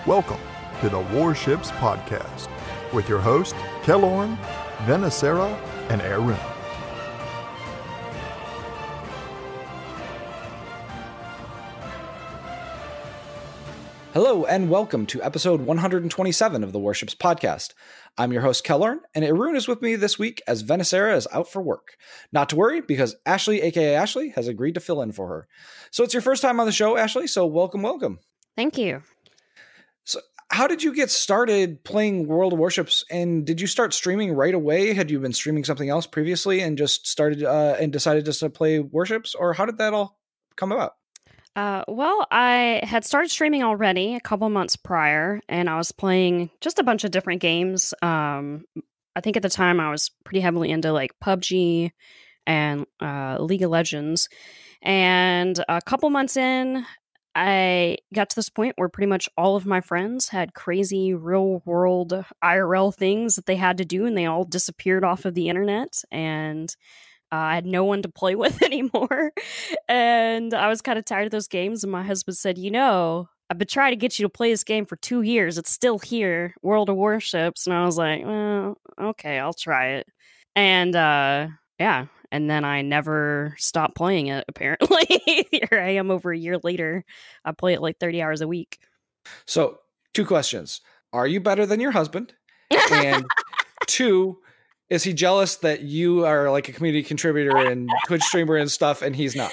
Welcome to the Warships Podcast with your host, Kelorn, Venicera, and Aerroon. Hello and welcome to episode 127 of the Warships Podcast. I'm your host, Kelorn, and Aerroon is with me this week as Venicera is out for work. Not to worry, because Ashley, aka Ashley, has agreed to fill in for her. So it's your first time on the show, Ashley, so welcome. Thank you. So how did you get started playing World of Warships, and did you start streaming right away? Had you been streaming something else previously and just started and decided just to play Warships, or how did that all come about? Well, I had started streaming already a couple months prior, and I was playing just a bunch of different games. I think at the time I was pretty heavily into like PUBG and League of Legends. And a couple months in, I got to this point where pretty much all of my friends had crazy real world IRL things that they had to do, and they all disappeared off of the internet. And I had no one to play with anymore. And I was kind of tired of those games. And my husband said, I've been trying to get you to play this game for 2 years. It's still here, World of Warships. And I was like, well, okay, I'll try it. And yeah. And then I never stopped playing it, apparently. Here I am over a year later. I play it like 30 hours a week. So 2 questions. Are you better than your husband? And 2, is he jealous that you are like a community contributor and Twitch streamer and stuff, and he's not?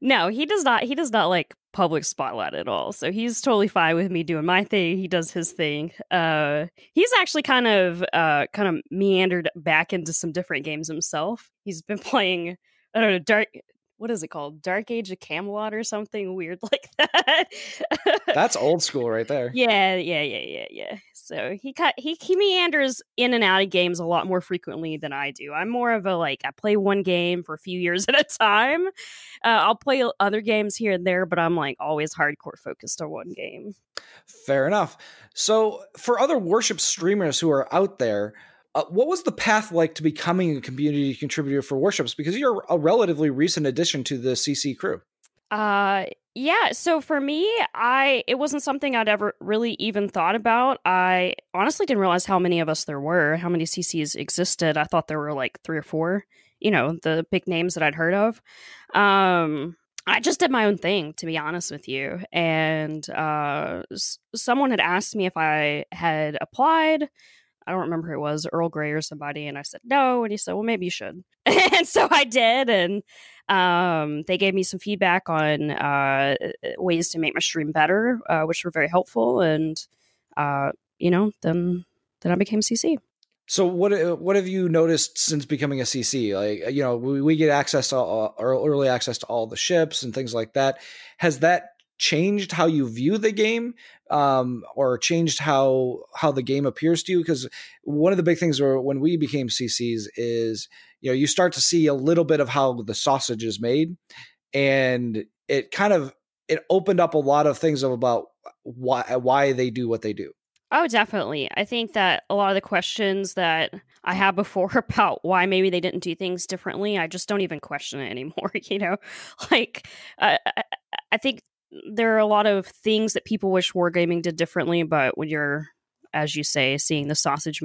No, he does not. He does not like public spotlight at all. So he's totally fine with me doing my thing. He does his thing. He's actually kind of meandered back into some different games himself. He's been playing, I don't know, what is it called? Dark Age of Camelot or something weird like that. That's old school right there. Yeah. So he meanders in and out of games a lot more frequently than I do. I'm more of I play one game for a few years at a time. I'll play other games here and there, but I'm like always hardcore focused on one game. Fair enough. So for other Warship streamers who are out there, what was the path like to becoming a community contributor for Warships? Because you're a relatively recent addition to the CC crew. Yeah. So for me, it wasn't something I'd ever really even thought about. I honestly didn't realize how many of us there were, how many CCs existed. I thought there were like 3 or 4, the big names that I'd heard of. I just did my own thing, to be honest with you. And someone had asked me if I had applied. I don't remember who it was, Earl Grey or somebody. And I said, no. And he said, well, maybe you should. And so I did. And they gave me some feedback on ways to make my stream better, which were very helpful. And, then I became CC. So what have you noticed since becoming a CC? Like, we get access to early access to all the ships and things like that. Has that changed how you view the game, or changed how the game appears to you? Because one of the big things when we became CCs is, you start to see a little bit of how the sausage is made, and it opened up a lot of things about why they do what they do. Oh, definitely. I think that a lot of the questions that I had before about why maybe they didn't do things differently, I just don't even question it anymore. I think there are a lot of things that people wish wargaming did differently, but when you're, as you say, seeing the sausage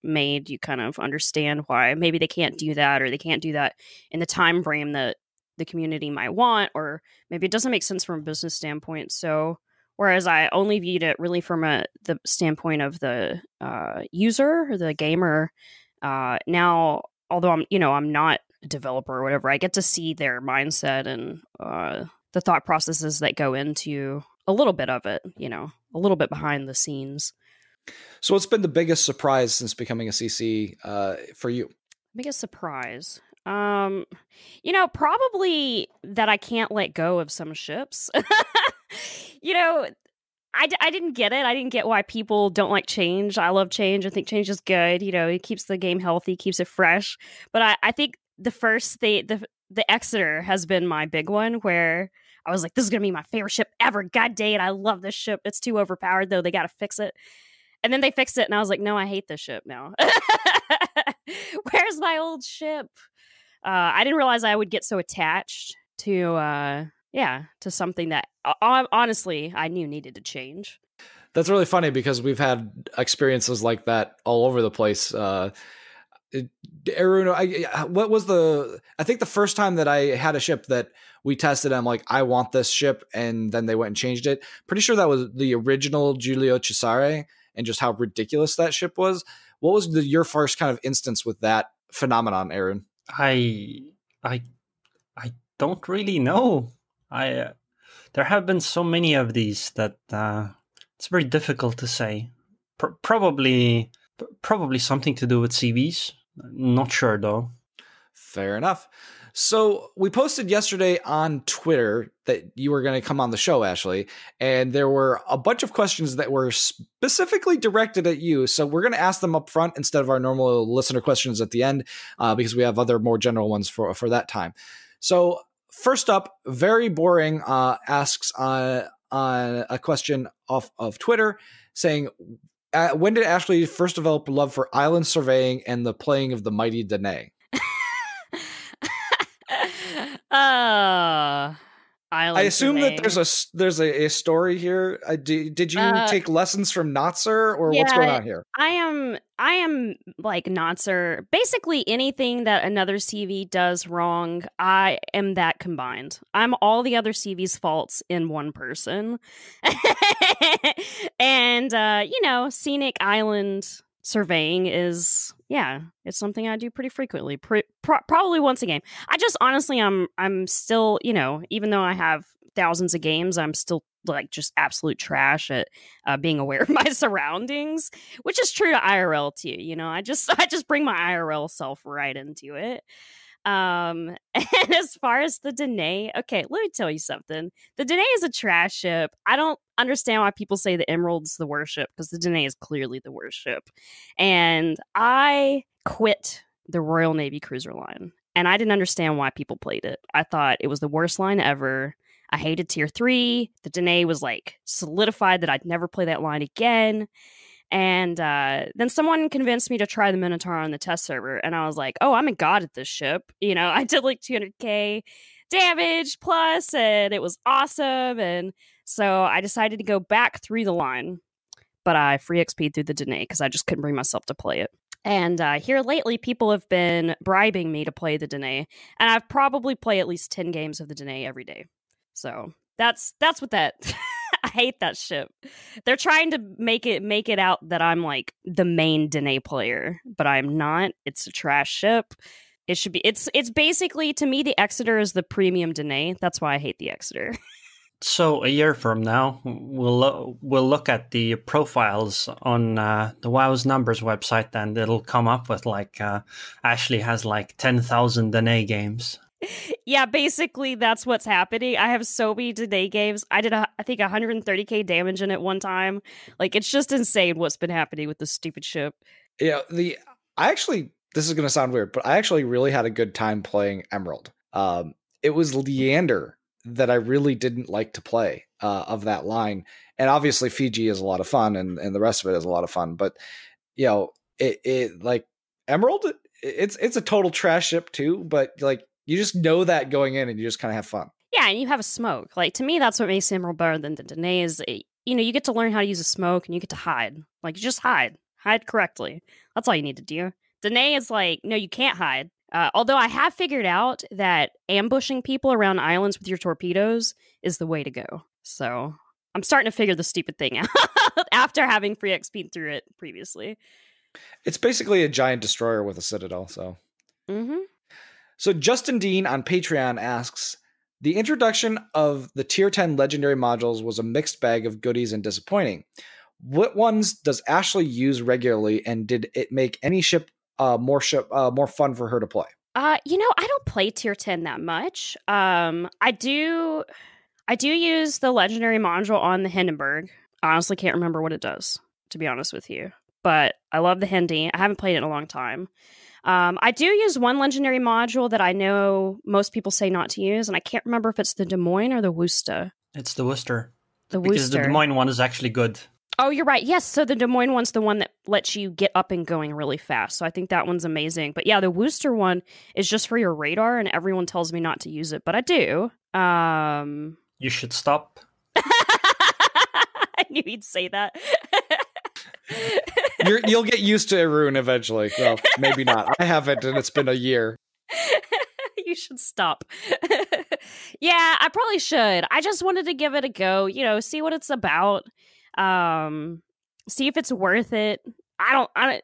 made, you kind of understand why maybe they can't do that, or they can't do that in the time frame that the community might want, or maybe it doesn't make sense from a business standpoint. So whereas I only viewed it really from the standpoint of the user or the gamer, now, although I'm not a developer or whatever, I get to see their mindset and the thought processes that go into a little bit of it, a little bit behind the scenes. So what's been the biggest surprise since becoming a CC for you? Biggest surprise? Probably that I can't let go of some ships. I didn't get it. I didn't get why people don't like change. I love change. I think change is good. It keeps the game healthy, keeps it fresh. But I think the Exeter has been my big one, where I was like, this is going to be my favorite ship ever. God dang it. I love this ship. It's too overpowered, though. They got to fix it. And then they fixed it, and I was like, no, I hate this ship now. Where's my old ship? I didn't realize I would get so attached to to something that honestly I knew needed to change. That's really funny because we've had experiences like that all over the place. Aerroon, I think the first time that I had a ship that we tested, I'm like, I want this ship, and then they went and changed it. Pretty sure that was the original Giulio Cesare, and just how ridiculous that ship was. What was your first kind of instance with that phenomenon, Aerroon? I don't really know. There have been so many of these that it's very difficult to say. Probably something to do with CVs. Not sure though. Fair enough. So we posted yesterday on Twitter that you were going to come on the show, Ashley, and there were a bunch of questions that were specifically directed at you. So we're going to ask them up front instead of our normal listener questions at the end, because we have other more general ones for that time. So first up, very boring, asks on a question off of Twitter saying, when did Ashley first develop a love for island surveying and the playing of the mighty Danae? I assume surveying. that there's a story here. Did you take lessons from Notzer, or what's going on here? I am like Notzer. Basically anything that another CV does wrong, I am that combined. I'm all the other CV's faults in one person. And scenic island surveying is it's something I do pretty frequently, probably once a game. I just honestly I'm still, even though I have thousands of games, I'm still like just absolute trash at being aware of my surroundings, which is true to IRL too. I just bring my IRL self right into it. And as far as the Danae, okay, let me tell you something. The Danae is a trash ship. I don't understand why people say the Emerald's the worst ship, because the Danae is clearly the worst ship. And I quit the Royal Navy cruiser line, and I didn't understand why people played it. I thought it was the worst line ever. I hated Tier 3. The Danae was like solidified that I'd never play that line again. And then someone convinced me to try the Minotaur on the test server. And I was like, oh, I'm a god at this ship. I did like 200k damage plus, and it was awesome. And so I decided to go back through the line. But I free XP'd through the Danae because I just couldn't bring myself to play it. And here lately, people have been bribing me to play the Danae. And I've probably played at least 10 games of the Danae every day. So that's what that... I hate that ship. They're trying to make it out that I'm like the main Danae player, but I'm not. It's a trash ship. It should be. It's basically, to me, the Exeter is the premium Danae. That's why I hate the Exeter. So a year from now, we'll look at the profiles on the WoW's numbers website, and it'll come up with like Ashley has like 10,000 Danae games. Yeah, basically that's what's happening. I have so many Danae games. I did, I think, 130k damage in it one time. Like, it's just insane what's been happening with this stupid ship. Yeah, this is going to sound weird, but I actually really had a good time playing Emerald. It was Leander that I really didn't like to play of that line. And obviously Fiji is a lot of fun, and the rest of it is a lot of fun. But, it like Emerald, it's a total trash ship too, but like, you just know that going in, and you just kind of have fun. Yeah, and you have a smoke. Like, to me, that's what makes Emerald better than the Danae is, you get to learn how to use a smoke, and you get to hide. Like, you just hide. Hide correctly. That's all you need to do. Danae is like, no, you can't hide. Although I have figured out that ambushing people around islands with your torpedoes is the way to go. So I'm starting to figure the stupid thing out after having free XP through it previously. It's basically a giant destroyer with a citadel, so... Mm-hmm. So Justin Dean on Patreon asks, the introduction of the Tier 10 legendary modules was a mixed bag of goodies and disappointing. What ones does Ashley use regularly, and did it make any ship more fun for her to play? I don't play Tier 10 that much. I do use the legendary module on the Hindenburg. I honestly can't remember what it does, to be honest with you. But I love the Hindi. I haven't played it in a long time. I do use one legendary module that I know most people say not to use, and I can't remember if it's the Des Moines or the Worcester. It's the Worcester. The because Worcester. the Des Moines one is actually good. Oh, you're right. Yes, so the Des Moines one's the one that lets you get up and going really fast. So I think that one's amazing. But yeah, the Wooster one is just for your radar, and everyone tells me not to use it, but I do. You should stop. I knew you'd say that. You'll get used to Aerroon eventually. Well, maybe not. I haven't, and it's been a year. You should stop. Yeah, I probably should. I just wanted to give it a go, see what it's about. See if it's worth it.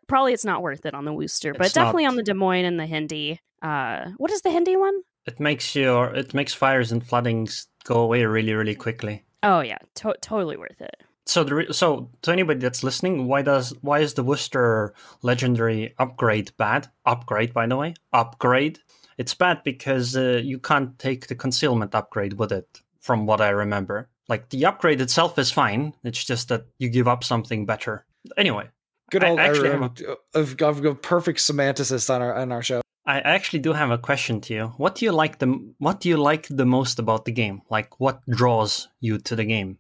Probably it's not worth it on the Wooster, but definitely on the Des Moines and the Hindi. What is the Hindi one? It makes fires and floodings go away really, really quickly. Oh yeah, totally worth it. So to anybody that's listening, why is the Worcester legendary upgrade bad? Upgrade, by the way, upgrade. It's bad because you can't take the concealment upgrade with it, from what I remember. Like, the upgrade itself is fine. It's just that you give up something better. Anyway, good old Aerroon of perfect semanticist on our show. I actually do have a question to you. What do you like the most about the game? Like, what draws you to the game?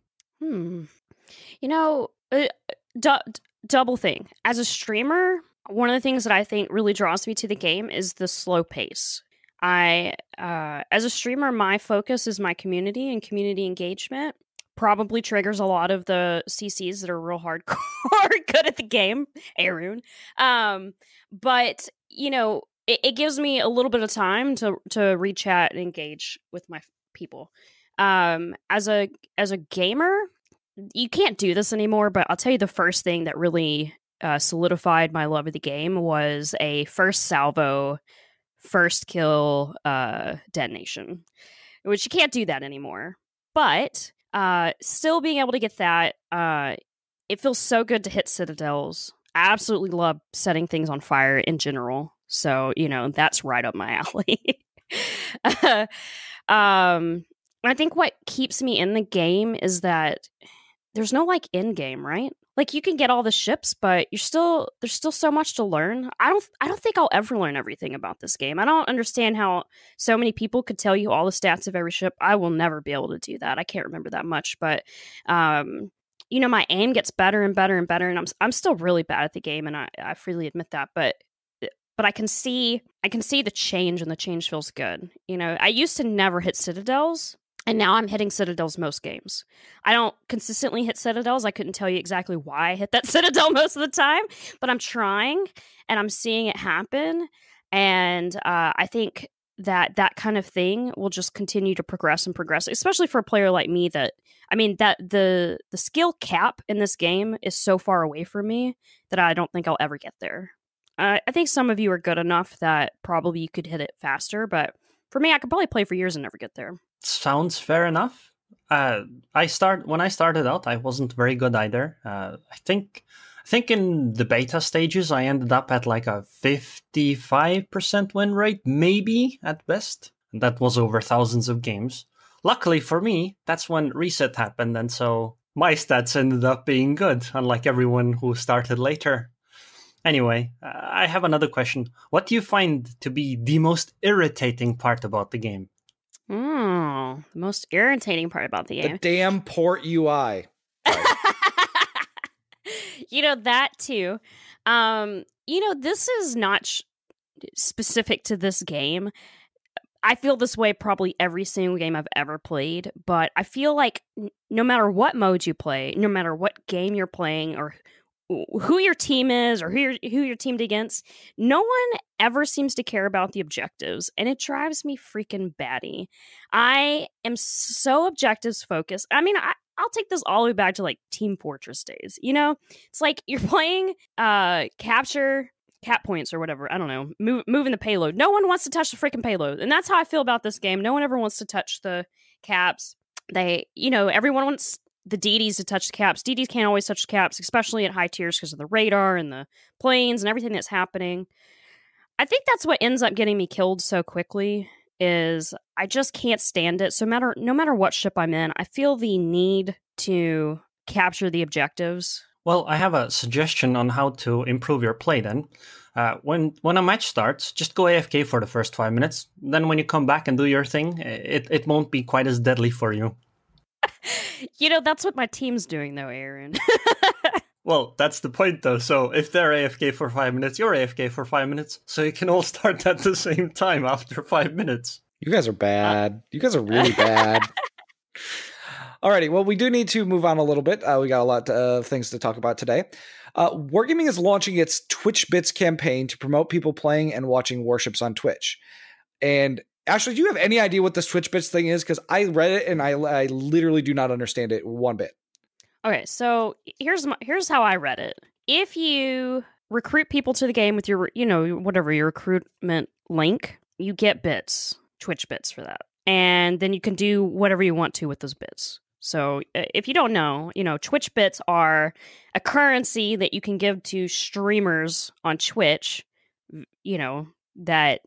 Double thing. As a streamer, one of the things that I think really draws me to the game is the slow pace. As a streamer, my focus is my community, and community engagement probably triggers a lot of the CCs that are real hardcore good at the game, Aerroon. But it gives me a little bit of time to reach out and engage with my people. As a gamer, you can't do this anymore, but I'll tell you the first thing that really solidified my love of the game was a first salvo, first kill detonation, which you can't do that anymore. But still being able to get that, it feels so good to hit citadels. I absolutely love setting things on fire in general. So, that's right up my alley. I think what keeps me in the game is that there's no end game, right? Like, you can get all the ships, but there's still so much to learn. I don't think I'll ever learn everything about this game. I don't understand how so many people could tell you all the stats of every ship. I will never be able to do that. I can't remember that much, but my aim gets better and better and better, and I'm still really bad at the game, and I freely admit that, but I can see the change, and the change feels good. I used to never hit citadels, and now I'm hitting citadels most games. I don't consistently hit citadels. I couldn't tell you exactly why I hit that citadel most of the time, but I'm trying, and I'm seeing it happen. And I think that kind of thing will just continue to progress and progress, especially for a player like me that the skill cap in this game is so far away from me that I don't think I'll ever get there. I think some of you are good enough that probably you could hit it faster, but for me, I could probably play for years and never get there. Sounds fair enough. When I started out, I wasn't very good either. I think in the beta stages, I ended up at like a 55% win rate, maybe at best. And that was over thousands of games. Luckily for me, that's when reset happened, and so my stats ended up being good, unlike everyone who started later. Anyway, I have another question. What do you find to be the most irritating part about the game? The most irritating part about the game. The damn port UI. That too. This is not specific to this game. I feel this way probably every single game I've ever played, but I feel like no matter what mode you play, no matter what game you're playing, or who your team is, or who you're teamed against, no one ever seems to care about the objectives, and it drives me freaking batty. I am so objectives focused. I'll take this all the way back to like Team Fortress days. It's like you're playing capture cap points or whatever. I don't know, moving the payload. No one wants to touch the freaking payload, and that's how I feel about this game. No one ever wants to touch the caps. Everyone wants the DDs to touch the caps. DDs can't always touch the caps, especially at high tiers because of the radar and the planes and everything that's happening. I think that's what ends up getting me killed so quickly, is I just can't stand it. So no matter what ship I'm in, I feel the need to capture the objectives. Well, I have a suggestion on how to improve your play then. When a match starts, just go AFK for the first 5 minutes. Then when you come back and do your thing, it won't be quite as deadly for you. That's what my team's doing, though, Aerroon. Well, that's the point, though. So if they're AFK for 5 minutes, you're AFK for 5 minutes. So you can all start at the same time after 5 minutes. You guys are bad. You guys are really bad. Alrighty, well, we do need to move on a little bit. We got a lot of things to talk about today. Wargaming is launching its Twitch Bits campaign to promote people playing and watching warships on Twitch. And Ashley, do you have any idea what this Twitch Bits thing is? Because I read it and I literally do not understand it one bit. Okay, so here's how I read it. If you recruit people to the game with your, whatever your recruitment link, you get bits, Twitch bits for that. And then you can do whatever you want to with those bits. So if you don't know, Twitch bits are a currency that you can give to streamers on Twitch, that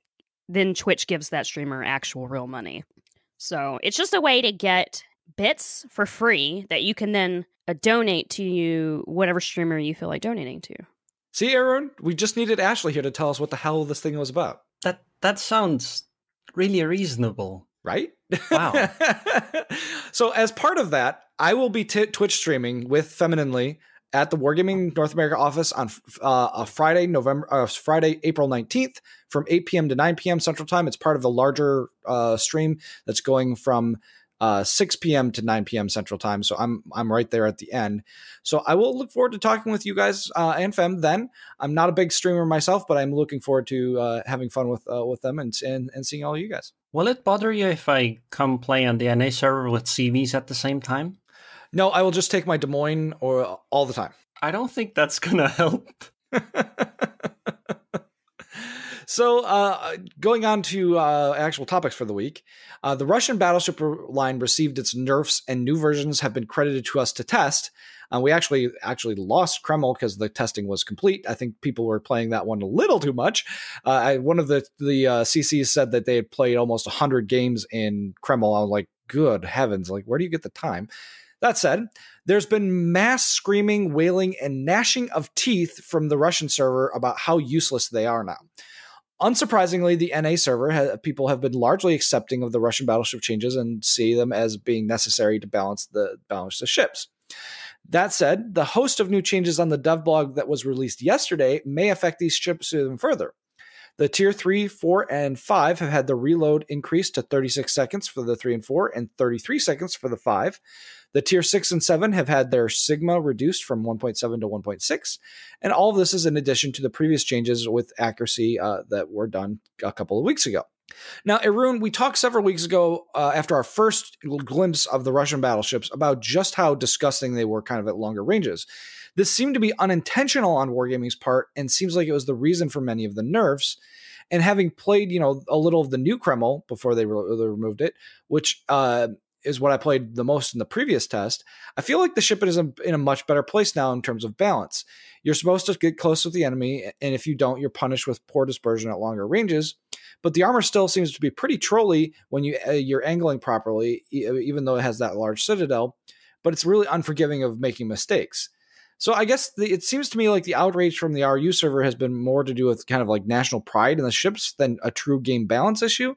then Twitch gives that streamer actual real money. So it's just a way to get bits for free that you can then donate to whatever streamer you feel like donating to. See, Aerroon, we just needed Ashley here to tell us what the hell this thing was about. That sounds really reasonable. Right? Wow. So as part of that, I will be Twitch streaming with Femininely at the Wargaming North America office on Friday, April 19th from 8 p.m. to 9 p.m. Central Time. It's part of the larger stream that's going from 6 p.m. to 9 p.m. Central Time. So I'm right there at the end. So I will look forward to talking with you guys and Fem then. I'm not a big streamer myself, but I'm looking forward to having fun with them and seeing all you guys. Will it bother you if I come play on the NA server with CVs at the same time? No, I will just take my Des Moines all the time. I don't think that's going to help. So going on to actual topics for the week, the Russian Battleship line received its nerfs and new versions have been credited to us to test. We actually lost Kreml because the testing was complete. I think people were playing that one a little too much. One of the CCs said that they had played almost 100 games in Kreml. I was like, good heavens, like where do you get the time? That said, there's been mass screaming, wailing, and gnashing of teeth from the Russian server about how useless they are now. Unsurprisingly, the NA server people have been largely accepting of the Russian battleship changes and see them as being necessary to balance the ships. That said, the host of new changes on the dev blog that was released yesterday may affect these ships even further. The Tier 3, 4, and 5 have had the reload increased to 36 seconds for the 3 and 4 and 33 seconds for the 5. The Tier 6 and 7 have had their Sigma reduced from 1.7 to 1.6. And all of this is in addition to the previous changes with accuracy that were done a couple of weeks ago. Now, Aerroon, we talked several weeks ago after our first glimpse of the Russian battleships about just how disgusting they were kind of at longer ranges. This seemed to be unintentional on Wargaming's part and seems like it was the reason for many of the nerfs. And having played, a little of the new Kreml before they removed it, which is what I played the most in the previous test, I feel like the ship is in a much better place now in terms of balance. You're supposed to get close with the enemy, and if you don't, you're punished with poor dispersion at longer ranges. But the armor still seems to be pretty trolly when you're angling properly, even though it has that large citadel. But it's really unforgiving of making mistakes. So I guess it seems to me like the outrage from the RU server has been more to do with kind of like national pride in the ships than a true game balance issue.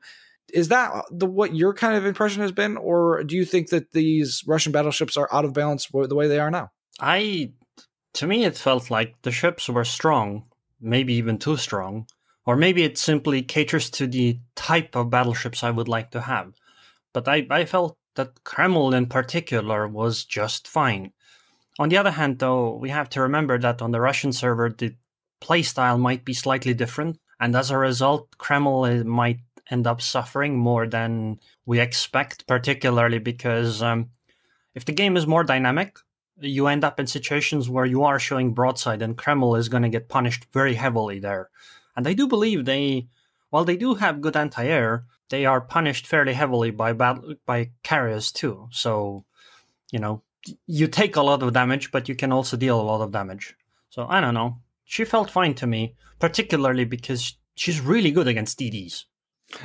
Is that what your kind of impression has been? Or do you think that these Russian battleships are out of balance the way they are now? To me, it felt like the ships were strong, maybe even too strong. Or maybe it simply caters to the type of battleships I would like to have. But I felt that Kreml in particular was just fine. On the other hand, though, we have to remember that on the Russian server, the playstyle might be slightly different. And as a result, Kreml might end up suffering more than we expect, particularly because if the game is more dynamic, you end up in situations where you are showing broadside and Kreml is going to get punished very heavily there. And I do believe while they do have good anti-air, they are punished fairly heavily by carriers too. So, you take a lot of damage, but you can also deal a lot of damage. So, I don't know. She felt fine to me, particularly because she's really good against DDs.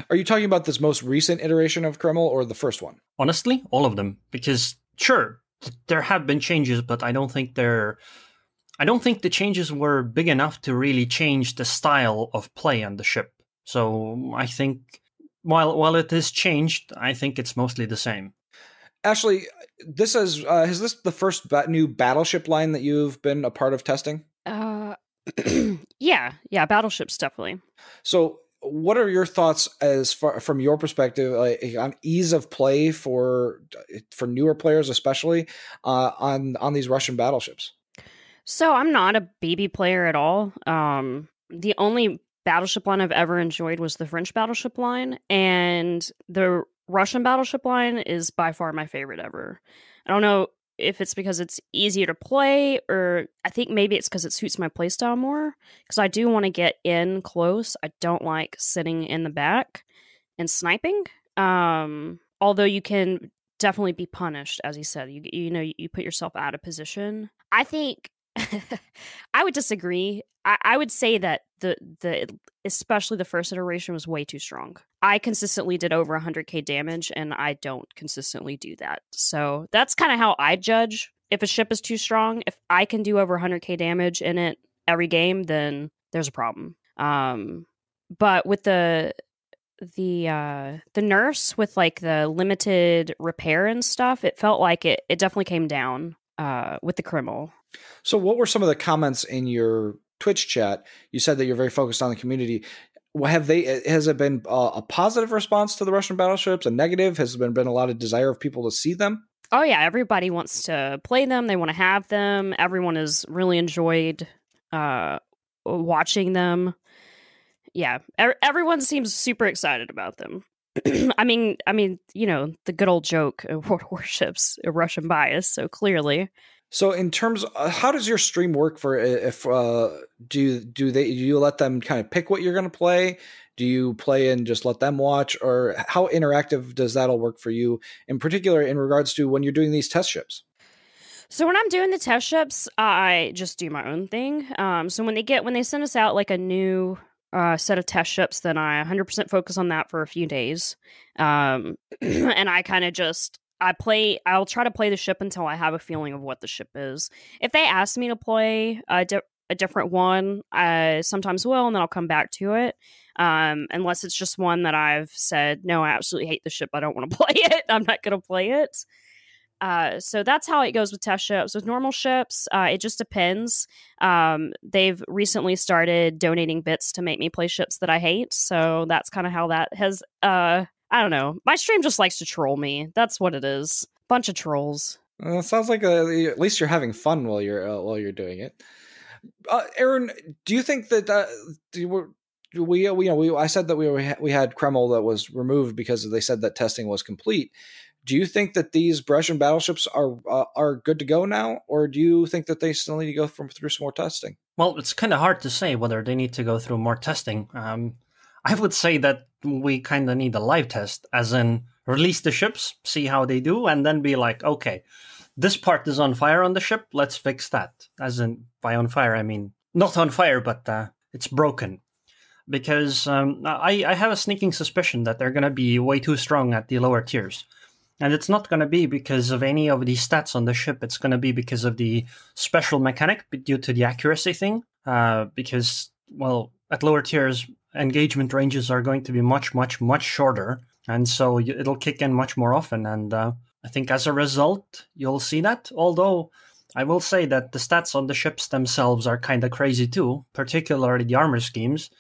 Are you talking about this most recent iteration of Kreml or the first one? Honestly, all of them. Because, sure, there have been changes, but I don't think the changes were big enough to really change the style of play on the ship. So I think while it is changed, I think it's mostly the same. Ashley, this is this the first new battleship line that you've been a part of testing? Yeah, battleships definitely. So, what are your thoughts as far from your perspective on ease of play for newer players, especially on these Russian battleships? So I'm not a baby player at all. The only battleship line I've ever enjoyed was the French battleship line, and the Russian battleship line is by far my favorite ever. I don't know if it's because it's easier to play, or I think maybe it's because it suits my playstyle more, because I do want to get in close. I don't like sitting in the back and sniping. Although you can definitely be punished, as you said. You put yourself out of position. I think I would disagree. I would say that the especially the first iteration was way too strong. I consistently did over 100k damage, and I don't consistently do that. So that's kind of how I judge if a ship is too strong. If I can do over 100k damage in it every game, then there's a problem. But with the nerfs with like the limited repair and stuff, it felt like it definitely came down with the Krimmel. So what were some of the comments in your Twitch chat? You said that you're very focused on the community. Has it been a positive response to the Russian battleships, a negative? Has there been a lot of desire of people to see them? Oh yeah, everybody wants to play them. They want to have them. Everyone has really enjoyed watching them. Yeah, everyone seems super excited about them. I mean, the good old joke of World of Warships, a Russian bias, so clearly. So in terms of, how does your stream work for if do you let them kind of pick what you're going to play? Do you play and just let them watch, or how interactive does that all work for you in particular in regards to when you're doing these test ships? So when I'm doing the test ships, I just do my own thing. So when they send us out like a new set of test ships, then I 100% focus on that for a few days. And I kind of just I'll try to play the ship until I have a feeling of what the ship is. If they ask me to play a different one, I sometimes will, and then I'll come back to it. Unless it's just one that I've said, no, I absolutely hate the ship, I don't want to play it, I'm not going to play it. So that's how it goes with test ships. With normal ships, it just depends. They've recently started donating bits to make me play ships that I hate. So that's kind of how that has... I don't know. My stream just likes to troll me. That's what it is. Bunch of trolls. Sounds like at least you're having fun while you're doing it. Aerroon, do you think that I said that we had Kreml that was removed because they said that testing was complete. Do you think that these Russian battleships are good to go now, or do you think that they still need to go through some more testing? Well, it's kind of hard to say whether they need to go through more testing. I would say that we kind of need a live test, as in release the ships, see how they do, and then be like, okay, this part is on fire on the ship, let's fix that. As in, by on fire, I mean, not on fire, but it's broken. Because I have a sneaking suspicion that they're going to be way too strong at the lower tiers. And it's not going to be because of any of the stats on the ship. It's going to be because of the special mechanic due to the accuracy thing. Because, well, at lower tiers, engagement ranges are going to be much, much, much shorter. And so it'll kick in much more often. And I think as a result, you'll see that. Although I will say that the stats on the ships themselves are kind of crazy too, particularly the armor schemes.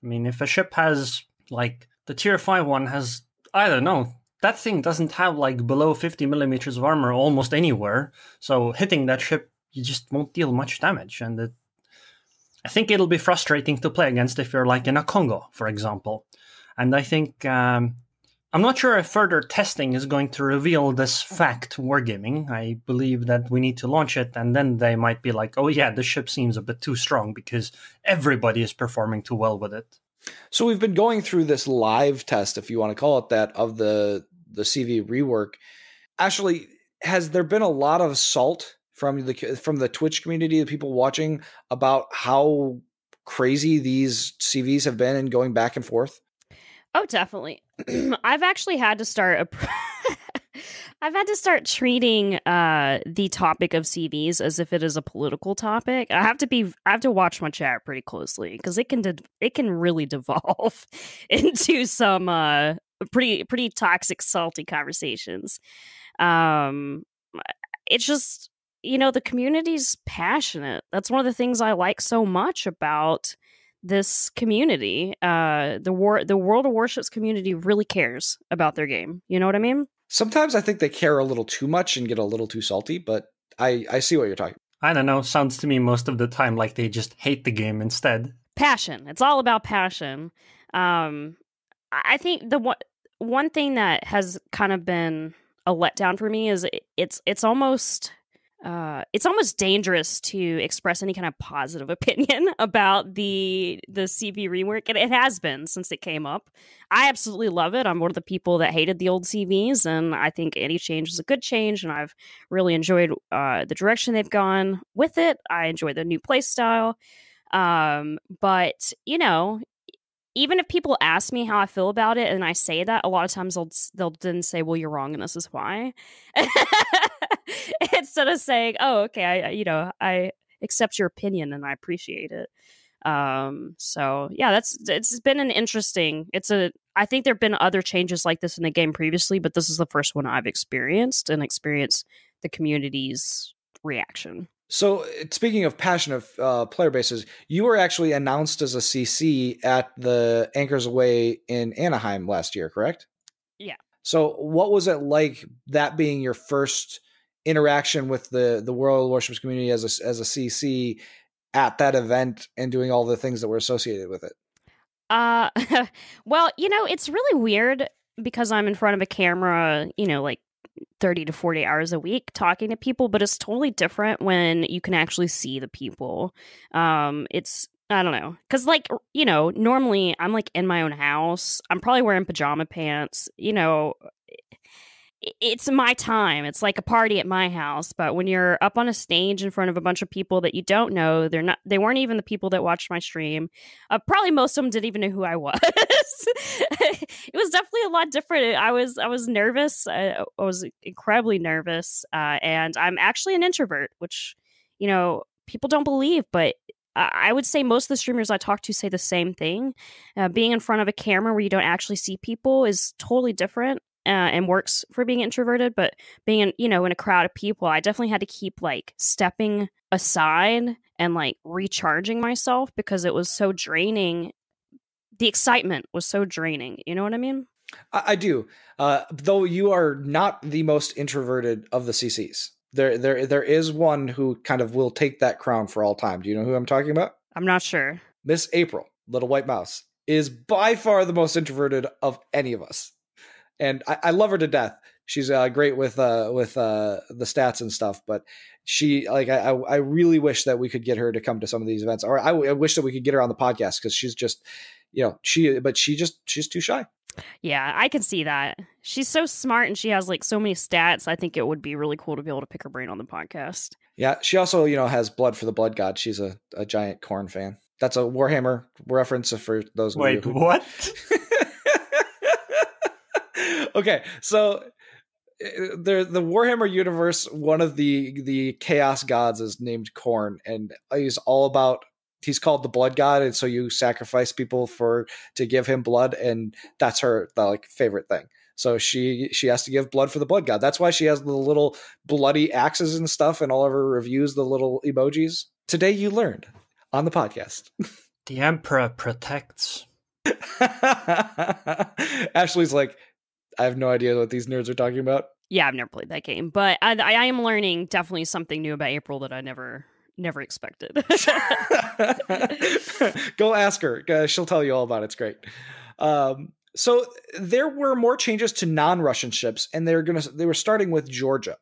I mean, if a ship has, like, the tier 5 one has, I don't know, that thing doesn't have, like, below 50 millimeters of armor almost anywhere. So hitting that ship, you just won't deal much damage. And I think it'll be frustrating to play against if you're, like, in a Congo, for example. And I think, I'm not sure if further testing is going to reveal this fact wargaming. I believe that we need to launch it, and then they might be like, oh yeah, the ship seems a bit too strong because everybody is performing too well with it. So we've been going through this live test, if you want to call it that, of the CV rework. Ashley, has there been a lot of salt from the Twitch community, the people watching, about how crazy these CVs have been and going back and forth? Oh, definitely. I've actually had to start I've had to start treating the topic of CVs as if it is a political topic. I have to watch my chat pretty closely because it can really devolve into some pretty toxic, salty conversations. It's just, the community's passionate. That's one of the things I like so much about this community. The World of Warships community really cares about their game. You know what I mean? Sometimes I think they care a little too much and get a little too salty, but I see what you're talking about. I don't know. Sounds to me most of the time like they just hate the game instead. Passion. It's all about passion. I think the one thing that has kind of been a letdown for me is it's almost dangerous to express any kind of positive opinion about the CV rework, and it has been since it came up. I absolutely love it. I'm one of the people that hated the old CVs, and I think any change is a good change, and I've really enjoyed the direction they've gone with it. I enjoy the new play style. But even if people ask me how I feel about it and I say that, a lot of times they'll then say, well, you're wrong and this is why. Instead of saying, oh, okay, I accept your opinion and I appreciate it. So yeah, it's been an interesting, I think there've been other changes like this in the game previously, but this is the first one I've experienced the community's reaction. So, speaking of passionate player bases, you were actually announced as a CC at the Anchors Away in Anaheim last year, correct? Yeah. So, what was it like that being your first interaction with the World of Warships community as a CC at that event and doing all the things that were associated with it? Well, it's really weird because I'm in front of a camera, like 30 to 40 hours a week talking to people, but it's totally different when you can actually see the people. It's, I don't know, because normally I'm like in my own house. I'm probably wearing pajama pants, it's my time. It's like a party at my house. But when you're up on a stage in front of a bunch of people that you don't know, they weren't even the people that watched my stream. Probably most of them didn't even know who I was. It was definitely a lot different. I was nervous. I was incredibly nervous. And I'm actually an introvert, which, people don't believe, but I would say most of the streamers I talk to say the same thing. Being in front of a camera where you don't actually see people is totally different. And works for being introverted, but being in a crowd of people, I definitely had to keep stepping aside and recharging myself because it was so draining. The excitement was so draining. You know what I mean? I do. Though you are not the most introverted of the CCs. There is one who kind of will take that crown for all time. Do you know who I'm talking about? I'm not sure. Miss April, Little White Mouse, is by far the most introverted of any of us. And I love her to death. She's great with the stats and stuff. But she, I really wish that we could get her to come to some of these events. Or I wish that we could get her on the podcast because she's just, she's too shy. Yeah, I can see that. She's so smart and she has so many stats. I think it would be really cool to be able to pick her brain on the podcast. Yeah, she also, has blood for the Blood God. She's a giant Korn fan. That's a Warhammer reference for those of you. Wait, what? Okay, so the Warhammer universe, one of the chaos gods is named Korn, and he's called the Blood God, and so you sacrifice people to give him blood, and that's her favorite thing. So she has to give blood for the Blood God. That's why she has the little bloody axes and stuff, and all of her reviews, the little emojis. Today you learned on the podcast. The Emperor protects. Ashley's I have no idea what these nerds are talking about. Yeah, I've never played that game, but I am learning definitely something new about April that I never expected. Go ask her. She'll tell you all about it. It's great. So there were more changes to non-Russian ships, and they were starting with Georgia.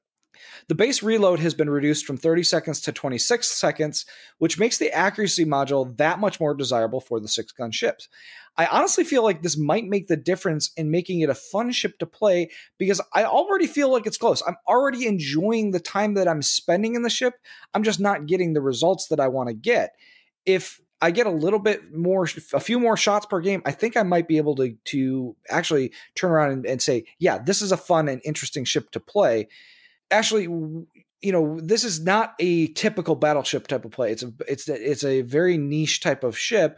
The base reload has been reduced from 30 seconds to 26 seconds, which makes the accuracy module that much more desirable for the 6-gun ships. I honestly feel like this might make the difference in making it a fun ship to play because I already feel like it's close. I'm already enjoying the time that I'm spending in the ship. I'm just not getting the results that I want to get. If I get a few more shots per game, I think I might be able to actually turn around and say, yeah, this is a fun and interesting ship to play. Actually, this is not a typical battleship type of play. It's a very niche type of ship.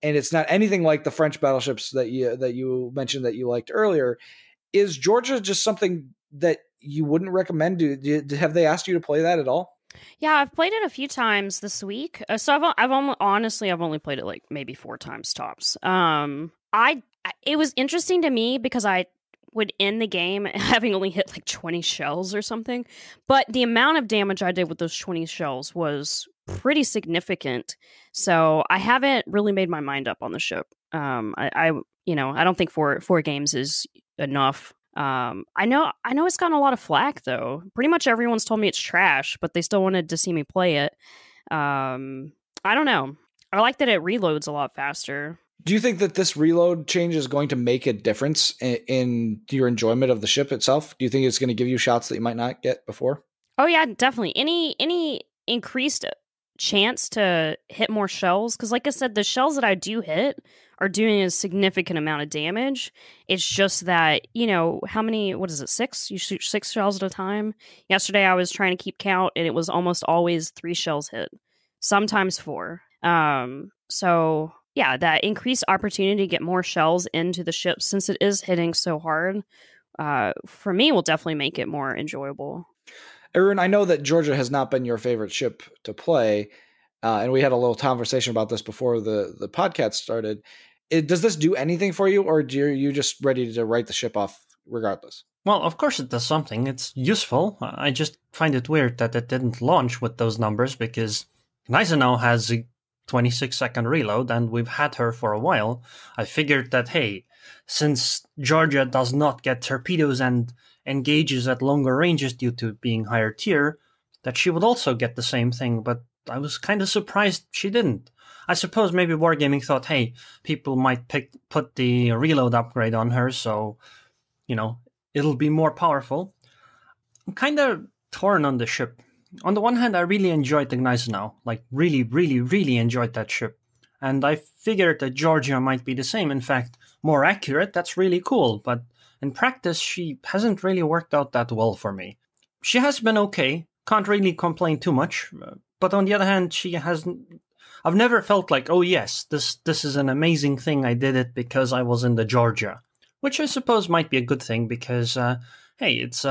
and it's not anything like the French battleships that you mentioned that you liked earlier. Is Georgia just something that you wouldn't recommend? Have they asked you to play that at all? Yeah, I've played it a few times this week. So I've only played it like maybe 4 times tops. It was interesting to me because I would end the game having only hit like 20 shells or something, but the amount of damage I did with those 20 shells was pretty significant. So I haven't really made my mind up on the ship. I don't think four games is enough. I know it's gotten a lot of flack though. Pretty much everyone's told me it's trash, but they still wanted to see me play it. I don't know. I like that it reloads a lot faster. Do you think that this reload change is going to make a difference in your enjoyment of the ship itself? Do you think it's going to give you shots that you might not get before? Oh yeah, definitely. Any increased chance to hit more shells, because like I said, the shells that I do hit are doing a significant amount of damage. It's just that, how many, what is it, 6? You shoot 6 shells at a time? Yesterday I was trying to keep count, and it was almost always 3 shells hit, sometimes 4. So yeah, that increased opportunity to get more shells into the ship, since it is hitting so hard, for me will definitely make it more enjoyable. Aerroon, I know that Georgia has not been your favorite ship to play, and we had a little conversation about this before the podcast started. Does this do anything for you, or are you just ready to write the ship off regardless? Well, of course it does something. It's useful. I just find it weird that it didn't launch with those numbers, because Gneisenau has a 26-second reload, and we've had her for a while. I figured that, hey, since Georgia does not get torpedoes and engages at longer ranges due to being higher tier, that she would also get the same thing, but I was kind of surprised she didn't. I suppose maybe Wargaming thought, hey, people might put the reload upgrade on her, so, it'll be more powerful. I'm kind of torn on the ship. On the one hand, I really enjoyed the Gneisenau, like really, really, really enjoyed that ship. And I figured that Georgia might be the same, in fact, more accurate. That's really cool, but in practice, she hasn't really worked out that well for me. She has been okay, can't really complain too much, but on the other hand, I've never felt like, oh yes, this is an amazing thing, I did it because I was in the Georgia, which I suppose might be a good thing because, hey, it's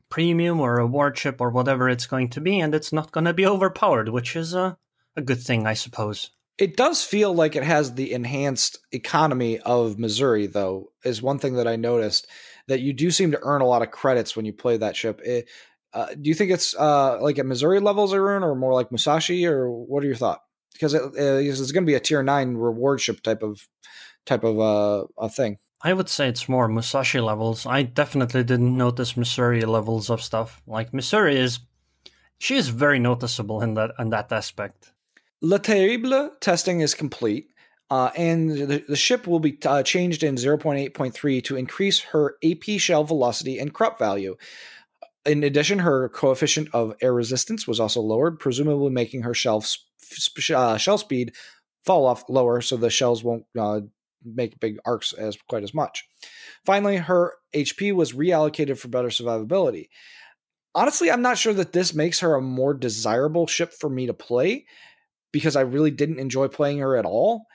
premium or a warship or whatever it's going to be, and it's not going to be overpowered, which is a good thing, I suppose. It does feel like it has the enhanced economy of Missouri, though, is one thing that I noticed, that you do seem to earn a lot of credits when you play that ship. Do you think it's like at Missouri levels, Aerroon, or more like Musashi, or what are your thoughts? Because it's going to be a tier 9 reward ship type of a thing. I would say it's more Musashi levels. I definitely didn't notice Missouri levels of stuff. Like Missouri she is very noticeable in that aspect. Le Terrible testing is complete, and the ship will be changed in 0.8.3 to increase her AP shell velocity and crop value. In addition, her coefficient of air resistance was also lowered, presumably making her shell speed fall off lower, so the shells won't make big arcs quite as much. Finally, her HP was reallocated for better survivability. Honestly, I'm not sure that this makes her a more desirable ship for me to play, because I really didn't enjoy playing her at all.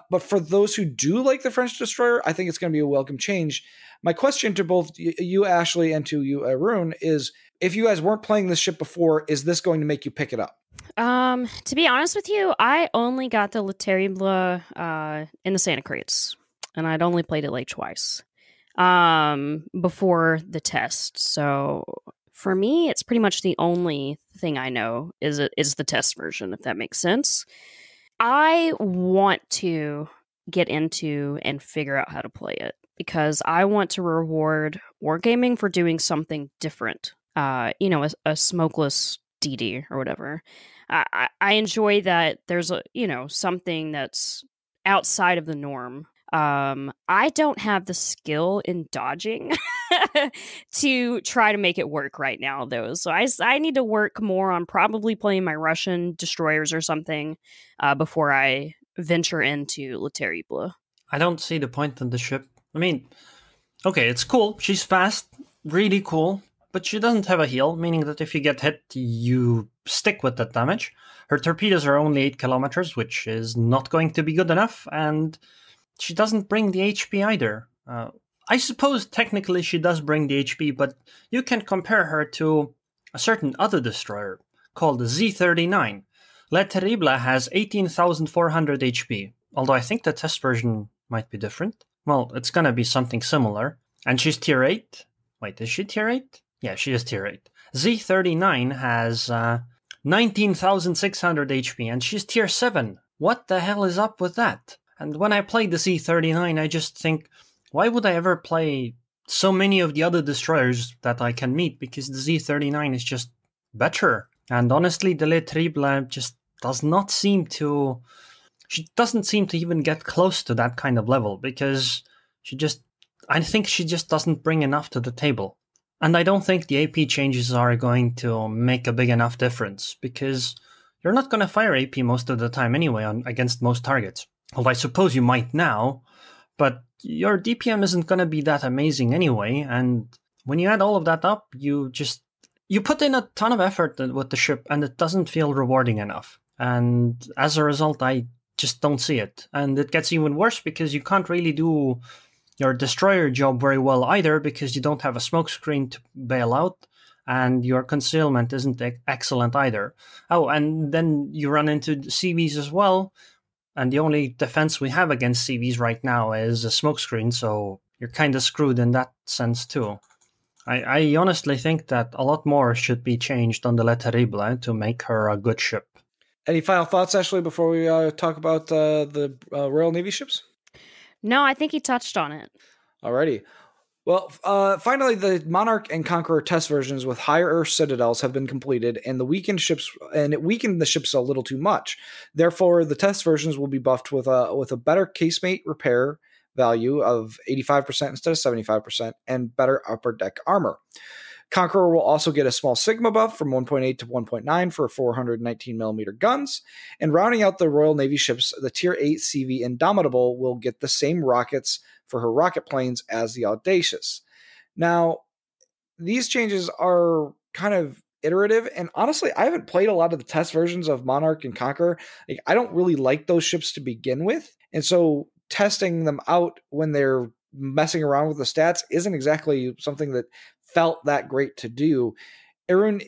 But for those who do like the French destroyer, I think it's going to be a welcome change. My question to both you, Ashley, and to you, Aerroon, is if you guys weren't playing this ship before, is this going to make you pick it up? To be honest with you, I only got the Le Terrible in the Santa Crates, and I'd only played it like twice before the test. So for me, it's pretty much the only thing I know is the test version, if that makes sense. I want to get into and figure out how to play it, because I want to reward Wargaming for doing something different. A smokeless DD or whatever. I enjoy that there's something that's outside of the norm. I don't have the skill in dodging to try to make it work right now, though. So I need to work more on probably playing my Russian destroyers or something before I venture into Le Terrible. I don't see the point in the ship. I mean, okay, it's cool. She's fast, really cool. but she doesn't have a heal, meaning that if you get hit, you stick with that damage. Her torpedoes are only 8 kilometers, which is not going to be good enough, and she doesn't bring the HP either. I suppose technically she does bring the HP, but you can compare her to a certain other destroyer called the Z-39. Le Terrible has 18,400 HP, although I think the test version might be different. Well, it's going to be something similar. And she's tier 8. Wait, is she tier 8? Yeah, she is tier 8. Z-39 has 19,600 HP, and she's tier 7. What the hell is up with that? And when I play the Z-39, I just think, why would I ever play so many of the other destroyers that I can meet? Because the Z-39 is just better. And honestly, the Le Terrible just does not seem to... She doesn't seem to even get close to that kind of level, because I think she just doesn't bring enough to the table. And I don't think the AP changes are going to make a big enough difference, because you're not going to fire AP most of the time anyway against most targets. Well, I suppose you might now, but your DPM isn't going to be that amazing anyway, and when you add all of that up, you put in a ton of effort with the ship, and it doesn't feel rewarding enough. And as a result, I just don't see it. And it gets even worse because you can't really do your destroyer job very well either, because you don't have a smoke screen to bail out, and your concealment isn't excellent either. Oh, and then you run into CVs as well, and the only defense we have against CVs right now is a smoke screen, so you're kind of screwed in that sense too. I honestly think that a lot more should be changed on the Le Terrible to make her a good ship. Any final thoughts, Ashley, before we talk about the Royal Navy ships? No, I think he touched on it. Alrighty. Well, finally, the Monarch and Conqueror test versions with higher Earth citadels have been completed, and it weakened the ships a little too much. Therefore, the test versions will be buffed with a better casemate repair value of 85% instead of 75%, and better upper deck armor. Conqueror will also get a small Sigma buff from 1.8 to 1.9 for 419mm guns. And rounding out the Royal Navy ships, the Tier 8 CV Indomitable will get the same rockets for her rocket planes as the Audacious. Now, these changes are kind of iterative, and honestly, I haven't played a lot of the test versions of Monarch and Conqueror. I don't really like those ships to begin with, and so testing them out when they're messing around with the stats isn't exactly something that felt that great to do. Aerroon,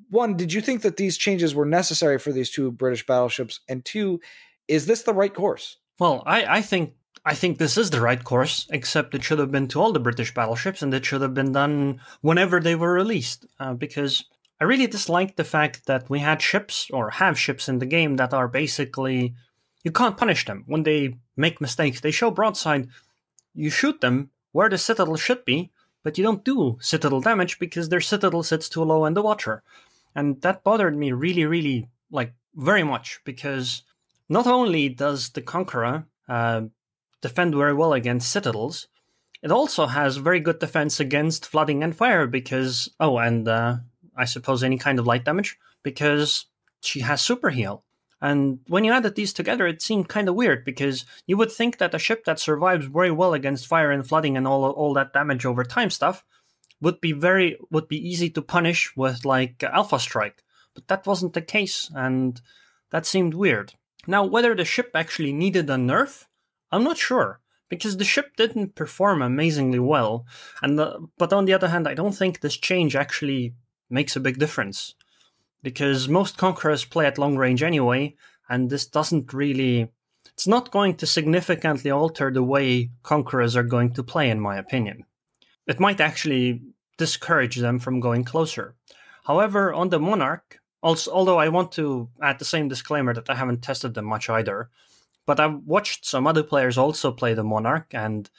one, did you think that these changes were necessary for these two British battleships? And two, is this the right course? Well, I think this is the right course, except it should have been to all the British battleships, and it should have been done whenever they were released, because I really dislike the fact that we had ships, or have ships in the game, that are basically, you can't punish them when they make mistakes. They show broadside, you shoot them where the citadel should be, but you don't do citadel damage because their citadel sits too low in the water. And that bothered me really, really, very much, because not only does the Conqueror defend very well against citadels, it also has very good defense against flooding and fire, because, I suppose any kind of light damage, because she has super heal. And when you added these together, it seemed kind of weird, because you would think that a ship that survives very well against fire and flooding and all that damage over time stuff would be easy to punish with Alpha Strike. But that wasn't the case, and that seemed weird. Now, whether the ship actually needed a nerf, I'm not sure, because the ship didn't perform amazingly well. But on the other hand, I don't think this change actually makes a big difference, because most Conquerors play at long range anyway, and this it's not going to significantly alter the way Conquerors are going to play, in my opinion. It might actually discourage them from going closer. However, on the Monarch, although I want to add the same disclaimer that I haven't tested them much either, but I've watched some other players also play the Monarch, and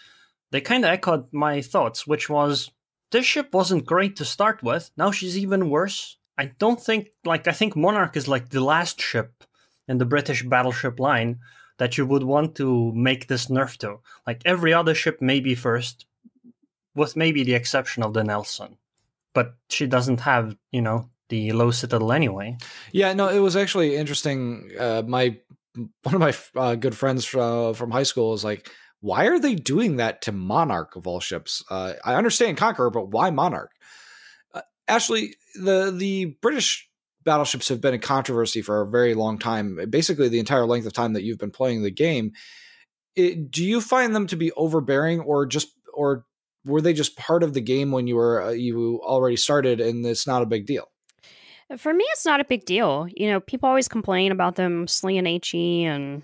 they kind of echoed my thoughts, which was, this ship wasn't great to start with, now she's even worse. I think Monarch is the last ship in the British battleship line that you would want to make this nerf to. Every other ship may be first, with maybe the exception of the Nelson. But she doesn't have, the low citadel anyway. Yeah, no, it was actually interesting. One of my good friends from high school is like, why are they doing that to Monarch of all ships? I understand Conqueror, but why Monarch? Ashley, the British battleships have been in controversy for a very long time, basically the entire length of time that you've been playing the game. Do you find them to be overbearing, or were they just part of the game when you already started and it's not a big deal? For me, it's not a big deal. People always complain about them slinging HE and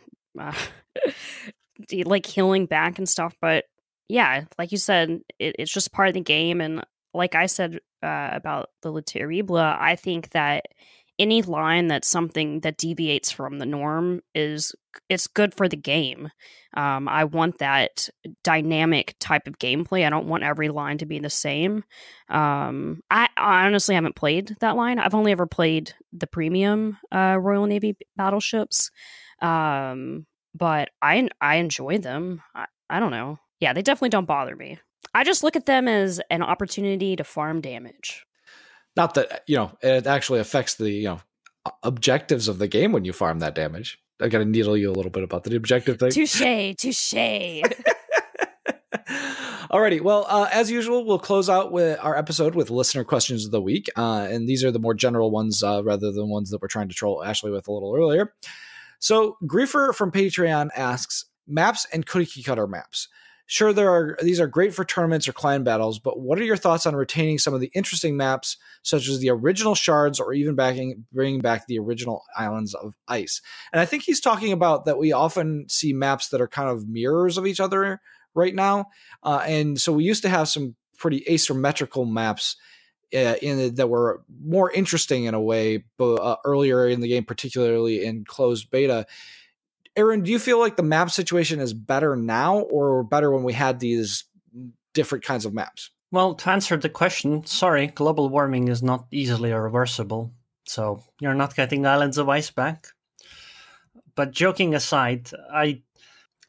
like healing back and stuff. But yeah, like you said, it's just part of the game. And like I said about the Le Terrible, I think that any line that's something that deviates from the norm it's good for the game. I want that dynamic type of gameplay. I don't want every line to be the same. I honestly haven't played that line. I've only ever played the premium Royal Navy battleships. But I enjoy them. I don't know. Yeah, they definitely don't bother me. I just look at them as an opportunity to farm damage. Not that, it actually affects the, objectives of the game when you farm that damage. I got to needle you a little bit about the objective thing. Touche. Alrighty. Well, as usual, we'll close out with our episode with listener questions of the week. And these are the more general ones rather than ones that we're trying to troll Ashley with a little earlier. So Griefer from Patreon asks, maps and cookie cutter maps. Sure, these are great for tournaments or clan battles, but what are your thoughts on retaining some of the interesting maps, such as the original shards, or even bringing back the original Islands of Ice? And I think he's talking about that we often see maps that are kind of mirrors of each other right now. And so we used to have some pretty asymmetrical maps that were more interesting in a way, but earlier in the game, particularly in closed beta. Aerroon, do you feel like the map situation is better now, or better when we had these different kinds of maps? Well, to answer the question, sorry, global warming is not easily reversible, so you're not getting Islands of Ice back. But joking aside, I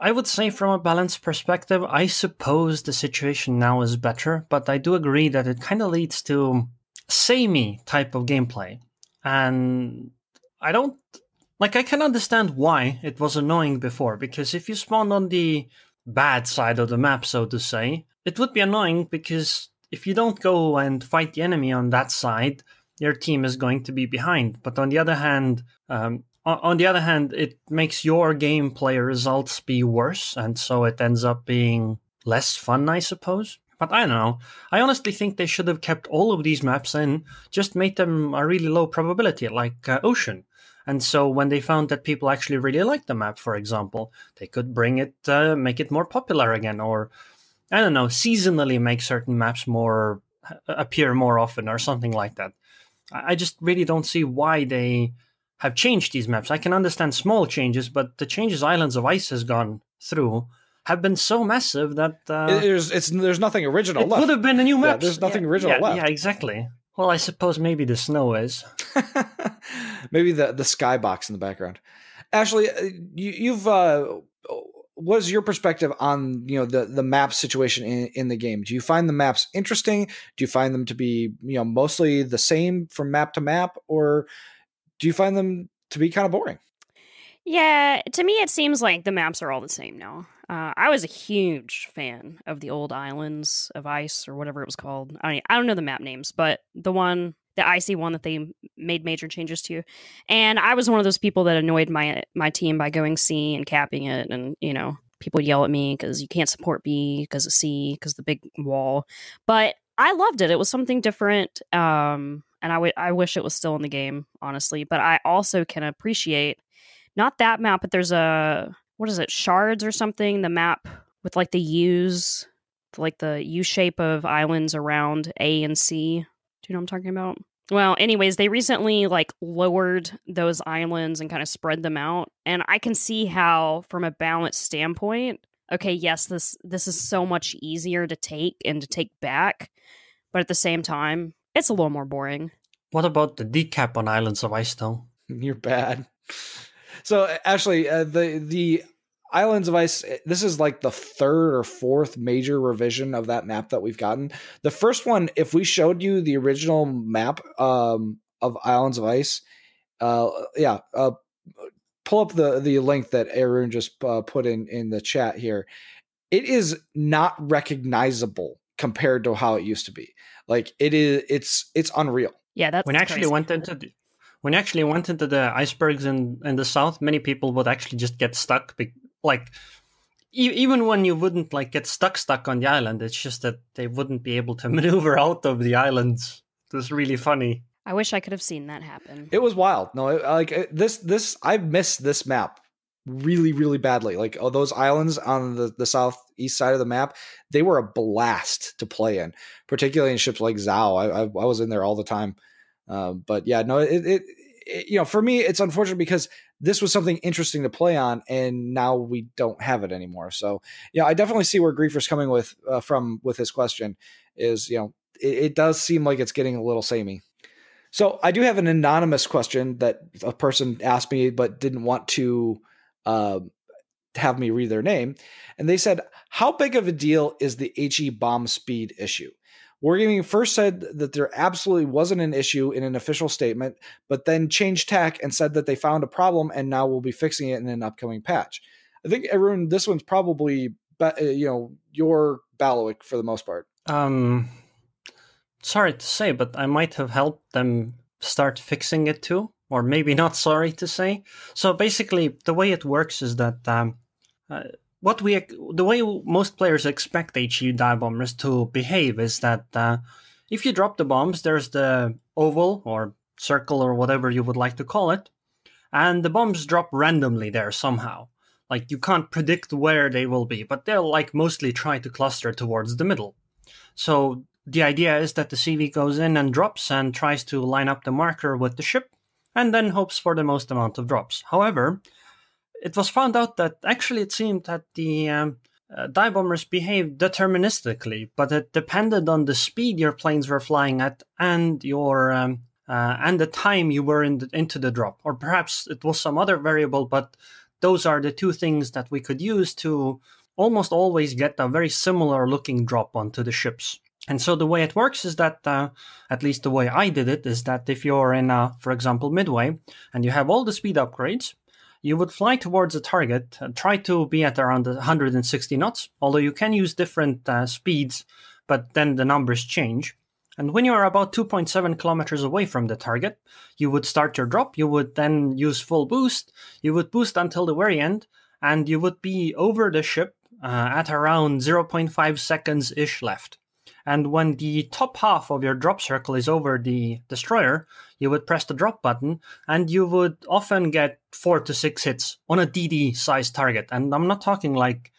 would say from a balanced perspective, I suppose the situation now is better, but I do agree that it kind of leads to samey type of gameplay. And I can understand why it was annoying before, because if you spawned on the bad side of the map, so to say, it would be annoying because if you don't go and fight the enemy on that side, your team is going to be behind. But on the other hand, it makes your gameplay results be worse, and so it ends up being less fun, I suppose. But I don't know. I honestly think they should have kept all of these maps in, just made them a really low probability, like Ocean. And so when they found that people actually really liked the map, for example, they could bring it, make it more popular again, or, I don't know, seasonally make certain maps appear more often or something like that. I just really don't see why they have changed these maps. I can understand small changes, but the changes Islands of Ice has gone through have been so massive that... there's nothing original left. It would have been a new map. Yeah, there's nothing original left. Yeah, exactly. Well, I suppose maybe the snow is. Maybe the skybox in the background. Ashley, you've what is your perspective on the map situation in the game? Do you find the maps interesting? Do you find them to be mostly the same from map to map, or do you find them to be kind of boring? Yeah, to me it seems like the maps are all the same now. I was a huge fan of the old Islands of Ice, or whatever it was called. I don't know the map names, but the icy one that they made major changes to. And I was one of those people that annoyed my team by going C and capping it. And, people would yell at me because you can't support B because of C, because the big wall. But I loved it. It was something different. And I wish it was still in the game, honestly. But I also can appreciate, not that map, but there's what is it, Shards or something? The map with like the U's, like the U shape of islands around A and C. Do you know what I'm talking about? Well, anyways, they recently lowered those islands and kind of spread them out. And I can see how, from a balance standpoint, okay, yes, this is so much easier to take and to take back. But at the same time, it's a little more boring. What about the decap on Islands of Ice, though? You're bad. So, Ashley, the Islands of Ice, this is like the third or fourth major revision of that map that we've gotten. The first one, if we showed you the original map of Islands of Ice, pull up the link that Aerroon just put in the chat here. It is not recognizable compared to how it used to be. Like it's unreal. Yeah, that's when actually crazy. when you actually went into the icebergs in the south, many people would actually just get stuck. Like even when you wouldn't like get stuck on the island, it's just that they wouldn't be able to maneuver out of the islands. It was really funny. I wish I could have seen that happen. It was wild. No, this I missed this map really, really badly. Like those islands on the southeast side of the map, they were a blast to play in, particularly in ships like Zhao. I was in there all the time. But yeah, no, it for me, it's unfortunate because this was something interesting to play on, and now we don't have it anymore. So yeah, I definitely see where Griefer's coming with his question. Is it does seem like it's getting a little samey. So I do have an anonymous question that a person asked me but didn't want to have me read their name. And they said, how big of a deal is the HE bomb speed issue? Wargaming first said that there absolutely wasn't an issue in an official statement, but then changed tack and said that they found a problem and now will be fixing it in an upcoming patch. I think, Aerroon, this one's probably your bailiwick for the most part. Sorry to say, but I might have helped them start fixing it too, or maybe not sorry to say. So basically, the way it works is that the way most players expect HE dive bombers to behave is that if you drop the bombs, there's the oval or circle or whatever you would like to call it, and the bombs drop randomly there somehow. Like you can't predict where they will be, but they'll like mostly try to cluster towards the middle. So the idea is that the CV goes in and drops and tries to line up the marker with the ship, and then hopes for the most amount of drops. However, it was found out that actually it seemed that the dive bombers behaved deterministically, but it depended on the speed your planes were flying at and your and the time you were into the drop. Or perhaps it was some other variable, but those are the two things that we could use to almost always get a very similar looking drop onto the ships. And so the way it works is that, at least the way I did it, is that if you're in, for example, Midway, and you have all the speed upgrades, you would fly towards a target and try to be at around 160 knots, although you can use different speeds, but then the numbers change. And when you are about 2.7 kilometers away from the target, you would start your drop, you would then use full boost, you would boost until the very end, and you would be over the ship at around 0.5 seconds-ish left. And when the top half of your drop circle is over the destroyer, you would press the drop button, and you would often get 4 to 6 hits on a DD-sized target. And I'm not talking like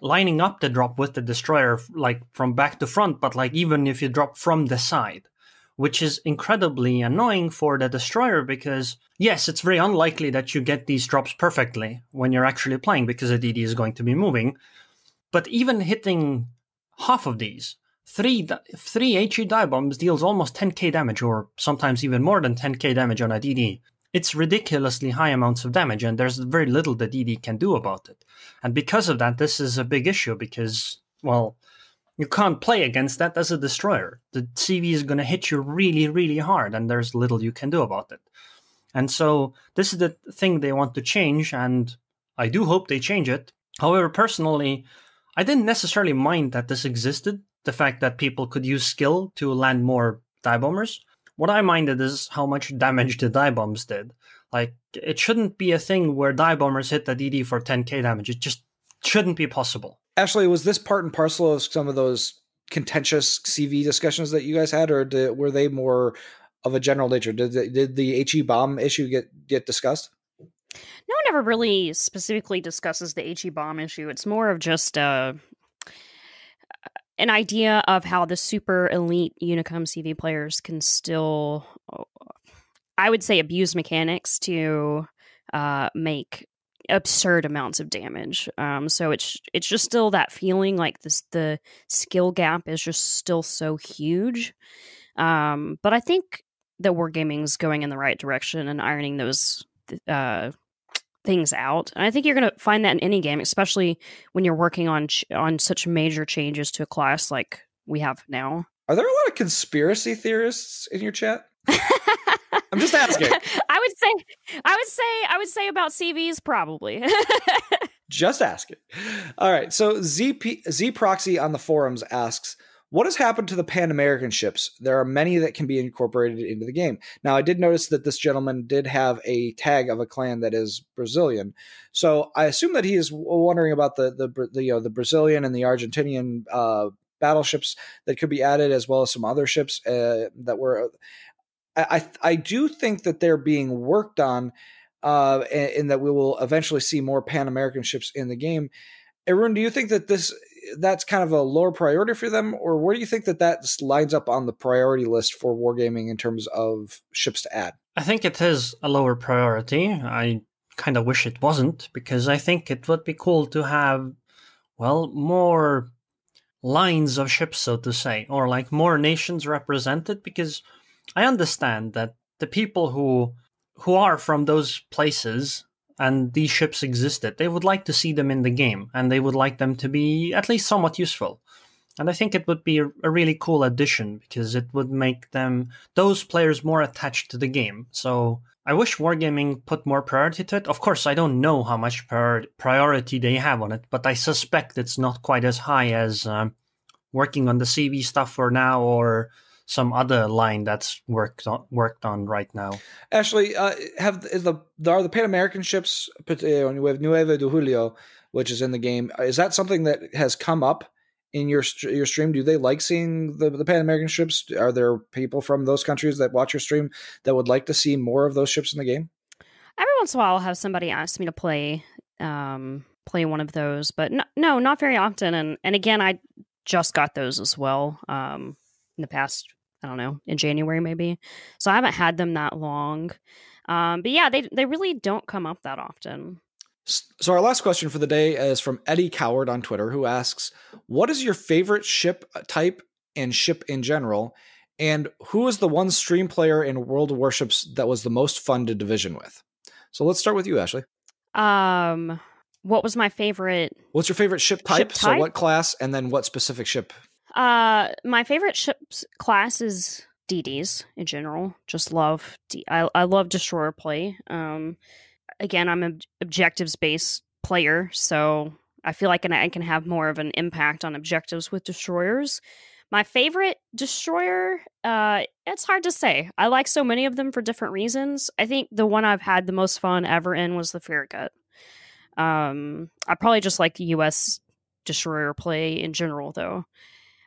lining up the drop with the destroyer like from back to front, but like even if you drop from the side, which is incredibly annoying for the destroyer because, yes, it's very unlikely that you get these drops perfectly when you're actually playing because the DD is going to be moving. But even hitting half of these, three HE dive bombs deals almost 10k damage, or sometimes even more than 10k damage on a DD. It's ridiculously high amounts of damage, and there's very little the DD can do about it. And because of that, this is a big issue because, well, you can't play against that as a destroyer. The CV is going to hit you really, really hard, and there's little you can do about it. And so this is the thing they want to change, and I do hope they change it. However, personally, I didn't necessarily mind that this existed, the fact that people could use skill to land more dive bombers. What I minded is how much damage the dive bombs did. Like, it shouldn't be a thing where dive bombers hit the DD for 10k damage. It just shouldn't be possible. Ashley, was this part and parcel of some of those contentious CV discussions that you guys had, or were they more of a general nature? Did the HE bomb issue get discussed? No one ever really specifically discusses the HE bomb issue. It's more of just an idea of how the super elite Unicum CV players can still, I would say, abuse mechanics to make absurd amounts of damage. So it's just still that feeling like the skill gap is just still so huge. But I think that Wargaming's going in the right direction and ironing those things out. And I think you're going to find that in any game, especially when you're working on such major changes to a class like we have now. Are there a lot of conspiracy theorists in your chat? I'm just asking. I would say about CVs probably. Just asking. All right. So Z Proxy on the forums asks, what has happened to the Pan American ships? There are many that can be incorporated into the game. Now, I did notice that this gentleman did have a tag of a clan that is Brazilian, so I assume that he is wondering about the Brazilian and the Argentinian battleships that could be added, as well as some other ships that were. I do think that they're being worked on, and that we will eventually see more Pan American ships in the game. Aerroon, do you think that that's kind of a lower priority for them, or where do you think that lines up on the priority list for wargaming in terms of ships to add? I think it is a lower priority. I kind of wish it wasn't, because I think it would be cool to have, well, more lines of ships, so to say, or like more nations represented, because I understand that the people who are from those places and these ships existed, they would like to see them in the game, and they would like them to be at least somewhat useful. And I think it would be a really cool addition, because it would make those players more attached to the game. So I wish Wargaming put more priority to it. Of course, I don't know how much priority they have on it, but I suspect it's not quite as high as working on the CV stuff for now, or some other line that's worked on right now. Ashley, are the Pan American ships, we have Nueve de Julio, which is in the game, is that something that has come up in your stream? Do they like seeing the Pan American ships? Are there people from those countries that watch your stream that would like to see more of those ships in the game? Every once in a while, I'll have somebody ask me to play one of those, but no, not very often. And again, I just got those as well in the past, I don't know, in January maybe. So I haven't had them that long. But yeah, they really don't come up that often. So our last question for the day is from Eddie Coward on Twitter, who asks, what is your favorite ship type and ship in general? And who is the one stream player in World of Warships that was the most fun to division with? So let's start with you, Ashley. What was my favorite? What's your favorite ship type? So what class, and then what specific ship? My favorite ship's class is DDs in general. Just love I love destroyer play. Again, I'm an objectives-based player, so I feel like I can have more of an impact on objectives with destroyers. My favorite destroyer, it's hard to say. I like so many of them for different reasons. I think the one I've had the most fun ever in was the Farragut. I probably just like the U.S. destroyer play in general, though.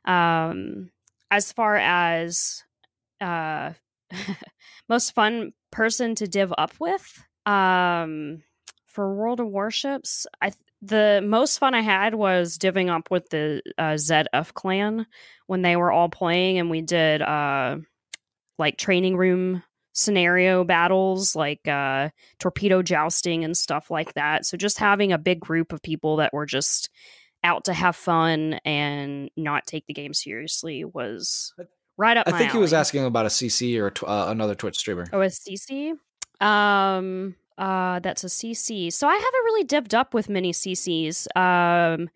As far as most fun person to div up with, for World of Warships, the most fun I had was divvying up with the ZF clan when they were all playing, and we did like training room scenario battles, like torpedo jousting and stuff like that. So just having a big group of people that were just out to have fun and not take the game seriously was right up my alley. I think he was asking about a CC or another Twitch streamer. Oh, a CC? That's a CC. So I haven't really divvied up with many CCs. I've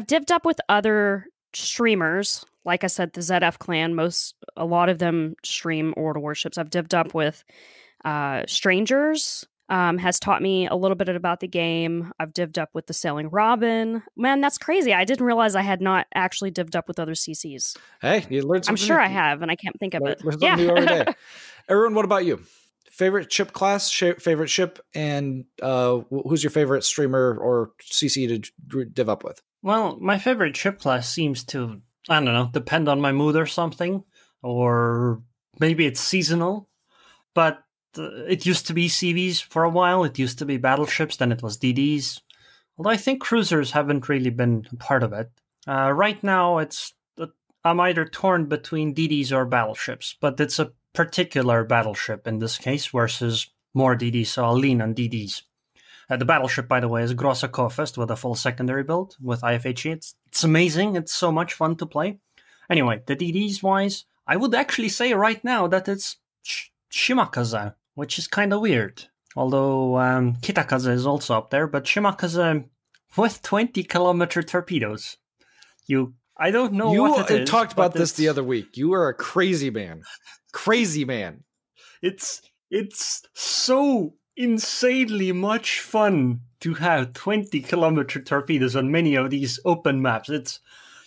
divvied up with other streamers. Like I said, the ZF clan, a lot of them stream World of Warships. I've divvied up with Strangers, has taught me a little bit about the game. I've divvied up with the Sailing Robin. Man, that's crazy. I didn't realize I had not actually divvied up with other CCs. Hey, you learned something. I'm sure I have, and I can't think of it. Learn something new every day. Aerroon, what about you? Favorite ship class, favorite ship, and who's your favorite streamer or CC to div up with? Well, my favorite ship class seems to, I don't know, depend on my mood or something, or maybe it's seasonal, but it used to be CVs for a while, it used to be battleships, then it was DDs, although I think cruisers haven't really been a part of it. Right now, I'm either torn between DDs or battleships, but it's a particular battleship in this case versus more DDs, so I'll lean on DDs. The battleship, by the way, is Grossa Kofest with a full secondary build with IFHE. It's amazing. It's so much fun to play. Anyway, the DDs-wise, I would actually say right now that it's Shimakaze, which is kind of weird. Although Kitakaze is also up there, but Shimakaze with 20-kilometer torpedoes. I don't know what it is. You talked about this the other week. You are a crazy man. Crazy man. It's so insanely much fun to have 20-kilometer torpedoes on many of these open maps.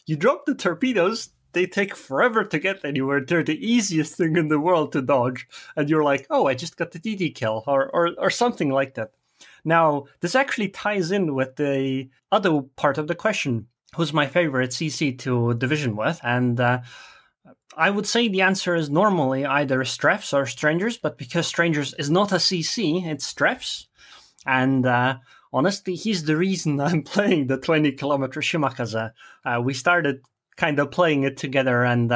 you drop the torpedoes, they take forever to get anywhere. They're the easiest thing in the world to dodge. And you're like, oh, I just got the DD kill or something like that. Now, this actually ties in with the other part of the question. Who's my favorite CC to division with? And I would say the answer is normally either Strefs or Strangers, but because Strangers is not a CC, it's Strefs. And honestly, he's the reason I'm playing the 20-kilometer Shimakaze. We started kind of playing it together, and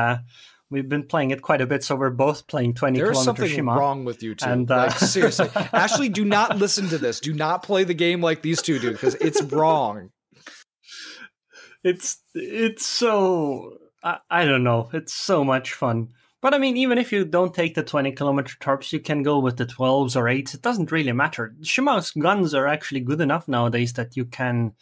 we've been playing it quite a bit, so we're both playing 20-kilometer Shima. There's something wrong with you two. And, like, seriously. Ashley, do not listen to this. Do not play the game like these two do, because it's wrong. It's so... I don't know. It's so much fun. But I mean, even if you don't take the 20-kilometer torps, you can go with the 12s or 8s. It doesn't really matter. Shima's guns are actually good enough nowadays that you can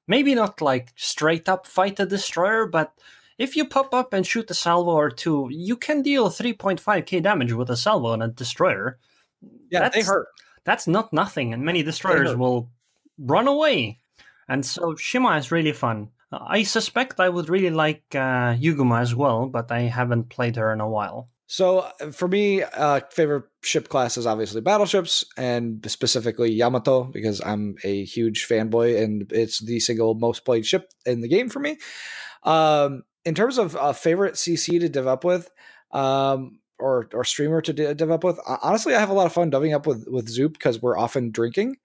maybe not like straight up fight a destroyer, but if you pop up and shoot a salvo or two, you can deal 3.5k damage with a salvo on a destroyer. Yeah, they hurt. That's not nothing, and many destroyers will run away. And so Shima is really fun. I suspect I would really like Yuguma as well, but I haven't played her in a while. So for me, favorite ship class is obviously battleships, and specifically Yamato, because I'm a huge fanboy and it's the single most played ship in the game for me. In terms of favorite CC to div up with, or streamer to div up with, honestly, I have a lot of fun diving up with Zoop because we're often drinking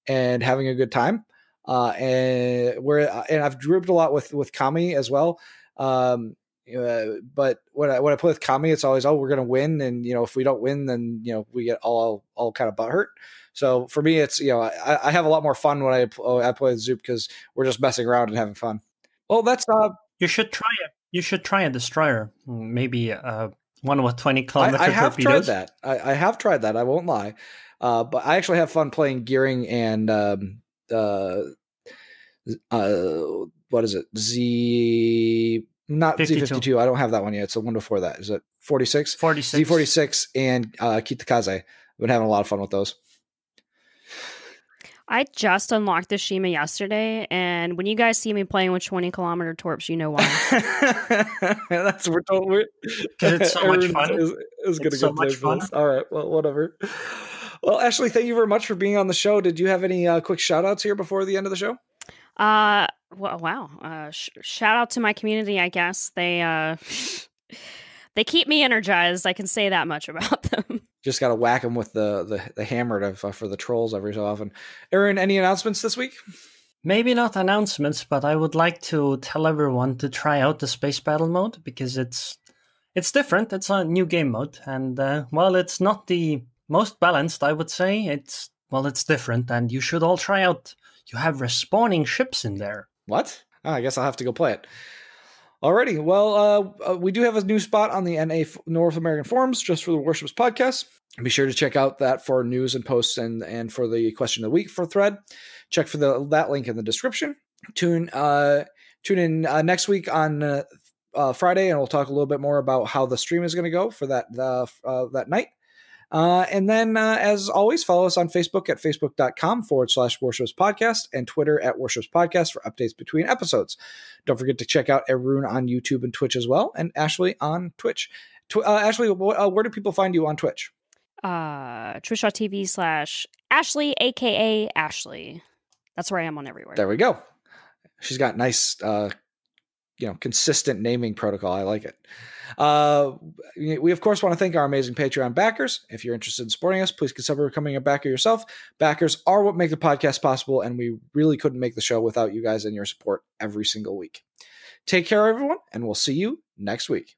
and having a good time. And I've grouped a lot with Kami as well. But when I play with Kami, it's always, we're going to win. And, if we don't win, then, we get all kind of butthurt. So for me, it's, I have a lot more fun when I play with Zoop because we're just messing around and having fun. Well, that's, you should try it. You should try a destroyer. Maybe, one with 20-kilometer I have torpedoes. tried that. I have tried that. I won't lie. But I actually have fun playing gearing and, what is it? Not 52. Z52. I don't have that one yet. It's the one before that. Is it 46? 46. Z46 and Kitakaze. I've been having a lot of fun with those. I just unlocked the Shima yesterday, and when you guys see me playing with 20-kilometer torps, you know why. That's because it's so much fun. Is going to go play fun. All right. Well, whatever. Well, Ashley, thank you very much for being on the show. Did you have any quick shout outs here before the end of the show? Well, wow. Shout out to my community, I guess. They keep me energized. I can say that much about them. Just got to whack them with the hammer for the trolls every so often. Aerroon, any announcements this week? Maybe not announcements, but I would like to tell everyone to try out the space battle mode because it's different. It's a new game mode, and while it's not the most balanced, I would say it's different, and you should all try out. You have respawning ships in there. What? I guess I'll have to go play it. Alrighty. Well, we do have a new spot on the NA North American forums just for the Warships podcast. Be sure to check out that for news and posts and for the question of the week for thread. Check for that link in the description. Tune in next week on Friday, and we'll talk a little bit more about how the stream is going to go for that night. And then, as always, follow us on Facebook at facebook.com/Warships Podcast and Twitter at Warships Podcast for updates between episodes. Don't forget to check out Aerroon on YouTube and Twitch as well, and Ashley on Twitch. Ashley, where do people find you on Twitch? Twitch.tv/ASHLEYakaASHLEY. That's where I am on everywhere. There we go. She's got nice, consistent naming protocol. I like it. We of course want to thank our amazing Patreon backers. If you're interested in supporting us, please consider becoming a backer yourself. Backers are what make the podcast possible, and we really couldn't make the show without you guys and your support every single week. Take care, everyone, and we'll see you next week.